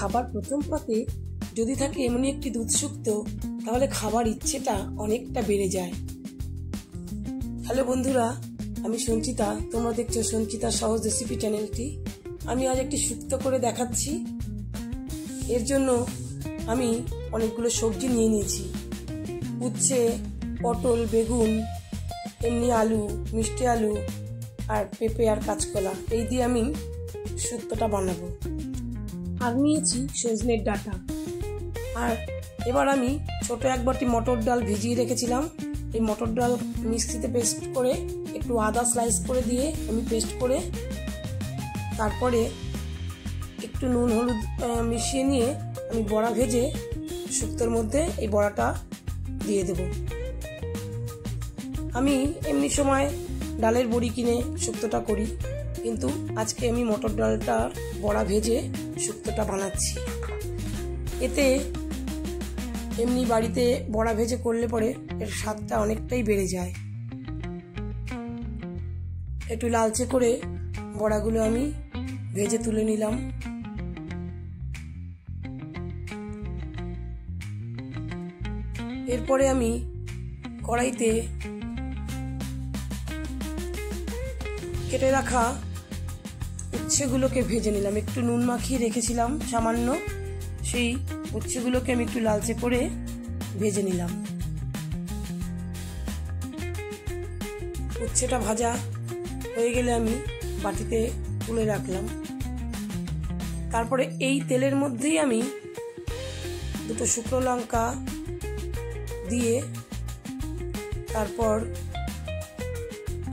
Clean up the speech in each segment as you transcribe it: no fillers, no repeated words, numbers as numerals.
খাবার প্রথম পাতে যদি থাকে এমনি একটি দুধ শুক্তো, তাহলে খাবার ইচ্ছেটা অনেকটা বেড়ে যায়। হ্যালো বন্ধুরা, আমি সঞ্চিতা, তোমরা দেখছো সঞ্চিতার সহজ রেসিপি চ্যানেলটি। আমি আজ একটি শুক্তো করে দেখাচ্ছি। এর জন্য আমি অনেকগুলো সবজি নিয়ে নিয়েছি। উচ্ছে, পটল, বেগুন, এমনি আলু, মিষ্টি আলু আর পেঁপে আর কাঁচকলা, এই দিয়ে আমি শুক্তোটা বানাবো। আর নিয়েছি সজনের ডাঁটা। আর এবার আমি ছোট এক বাটি মটর ডাল ভিজিয়ে রেখেছিলাম। এই মটর ডাল মিক্সিতে পেস্ট করে একটু আদা স্লাইস করে দিয়ে আমি পেস্ট করে তারপরে একটু নুন হলুদ মিশিয়ে নিয়ে আমি বড়া ভেজে শুক্তোর মধ্যে এই বড়াটা দিয়ে দেব। আমি এমনি সময় ডালের বড়ি কিনে শুক্তোটা করি, কিন্তু আজকে আমি মটর ডালটা বড়া ভেজে শুক্তোটা বানাচ্ছি। এতে এমনি বাড়িতে বড়া ভেজে করলে পরে এর স্বাদটা অনেকটাই বেড়ে যায়। একটু লালচে করে বড়াগুলো আমি ভেজে তুলে নিলাম। এরপরে আমি কড়াইতে কেটে রাখা উচ্ছেগুলোকে ভেজে নিলাম। একটু নুন মাখিয়ে রেখেছিলাম সামান্য, সেই উচ্ছেগুলোকে আমি একটু লালচে করে ভেজে নিলাম। উচ্ছেটা ভাজা হয়ে গেলে আমি বাটিতে তুলে রাখলাম। তারপরে এই তেলের মধ্যেই আমি দুটো শুকনো লঙ্কা দিয়ে তারপর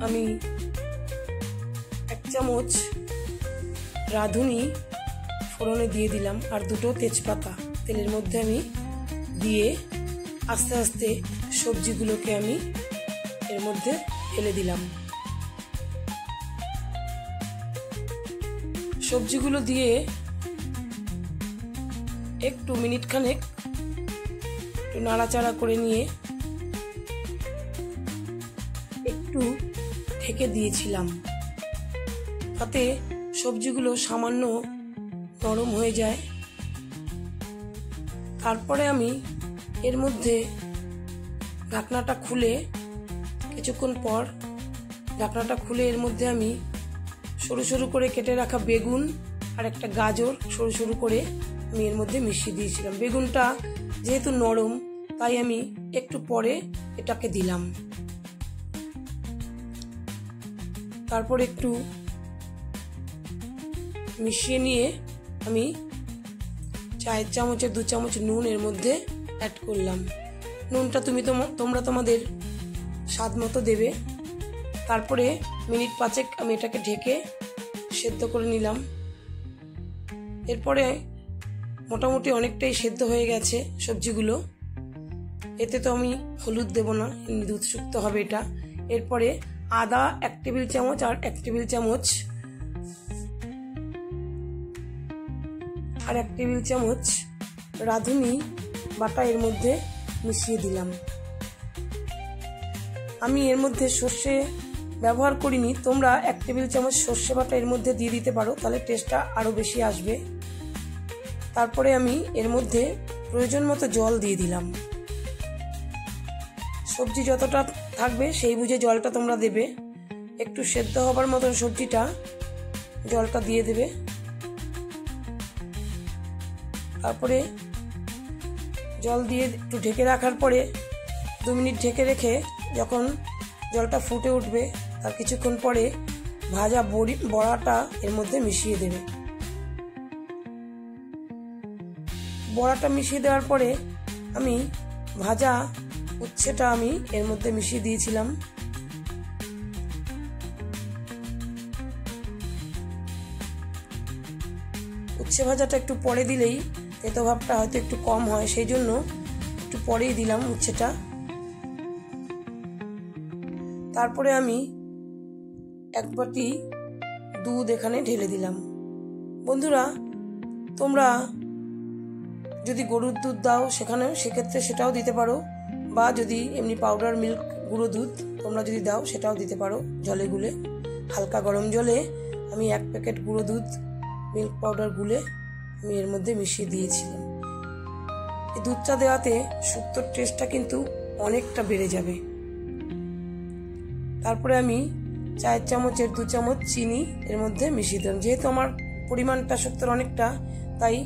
আমি 1 চামচ রাঁধুনি ফোড়নে দিয়ে দিলাম আর দুটো তেজপাতা তেলের মধ্যে আমি দিয়ে আস্তে আস্তে সবজিগুলোকে আমি এর মধ্যে ঢেলে দিলাম। সবজিগুলো দিয়ে একটু মিনিট খানেক একটু নাড়াচাড়া করে নিয়ে একটু ঢেকে দিয়েছিলাম, তাতে সবজিগুলো সামান্য নরম হয়ে যায়। তারপরে আমি এর মধ্যে ঢাকনাটা খুলে কিছুক্ষণ পর ঢাকনাটা খুলে এর মধ্যে আমি সরু সরু করে কেটে রাখা বেগুন আর একটা গাজর সরু সরু করে আমি এর মধ্যে মিশিয়ে দিয়েছিলাম। বেগুনটা যেহেতু নরম, তাই আমি একটু পরে এটাকে দিলাম। তারপর একটু মিশিয়ে নিয়ে আমি 4 চামচের 2 চামচ নুন এর মধ্যে অ্যাড করলাম। নুনটা তোমরা তোমাদের স্বাদ মতো দেবে। তারপরে মিনিট 5 আমি এটাকে ঢেকে সেদ্ধ করে নিলাম। এরপরে মোটামুটি অনেকটাই সেদ্ধ হয়ে গেছে সবজিগুলো। এতে তো আমি হলুদ দেব না, দুধ শুক্তো হবে এটা। এরপরে আদা 1 টেবিল চামচ আর 1 টেবিল চামচ রাঁধুনি বাটা এর মধ্যে মিশিয়ে দিলাম। আমি এর মধ্যে সর্ষে ব্যবহার করিনি, তোমরা 1 টেবিল চামচ সর্ষে বাটা এর মধ্যে দিয়ে দিতে পারো, তাহলে টেস্টটা আরো বেশি আসবে। তারপরে আমি এর মধ্যে প্রয়োজন মতো জল দিয়ে দিলাম। সবজি যতটা থাকবে সেই বুঝে জলটা তোমরা দেবে। একটু সেদ্ধ হবার মতন সবজিটা জলটা দিয়ে দেবে। তারপরে জল দিয়ে একটু ঢেকে রাখার পরে 2 মিনিট ঢেকে রেখে যখন জলটা ফুটে উঠবে তার কিছুক্ষণ পরে ভাজা বড়াটা এর মধ্যে মিশিয়ে দেবে। বড়াটা মিশিয়ে দেওয়ার পরে আমি ভাজা উচ্ছেটা আমি এর মধ্যে মিশিয়ে দিয়েছিলাম। উচ্ছে ভাজাটা একটু পরে দিলেই তেতো ভাবটা হয়তো একটু কম হয়, সেই জন্য একটু পরেই দিলাম উচ্ছেটা। তারপরে আমি 1 বাটি দুধ এখানে ঢেলে দিলাম। বন্ধুরা, তোমরা যদি গরুর দুধ দাও সেক্ষেত্রে সেটাও দিতে পারো, বা যদি এমনি পাউডার মিল্ক গুঁড়ো দুধ তোমরা যদি দাও সেটাও দিতে পারো। জলে গুলে হালকা গরম জলে আমি 1 প্যাকেট গুঁড়ো দুধ মিল্ক পাউডার গুলে আমি এর মধ্যে মিশিয়ে দিয়েছিলাম। এই দুধটা দেওয়াতে শুক্তোর টেস্টটা কিন্তু অনেকটা বেড়ে যাবে। তারপরে আমি 4 চামচের 2 চামচ চিনি এর মধ্যে মিশিয়ে দিলাম। যেহেতু আমার পরিমাণটা শুক্তোর অনেকটা, তাই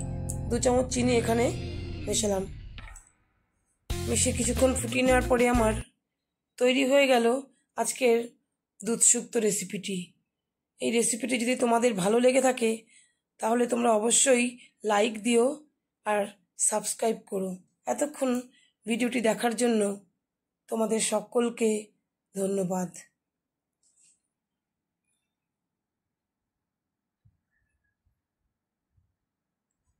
2 চামচ চিনি এখানে মেশালাম। মিশিয়ে কিছুক্ষণ ফুটিয়ে নেওয়ার পরে আমার তৈরি হয়ে গেল আজকের দুধ শুক্তো রেসিপিটি। এই রেসিপিটি যদি তোমাদের ভালো লেগে থাকে তাহলে তোমরা অবশ্যই লাইক দিও আর সাবস্ক্রাইব করো। এতক্ষণ ভিডিওটি দেখার জন্য তোমাদের সকলকে ধন্যবাদ।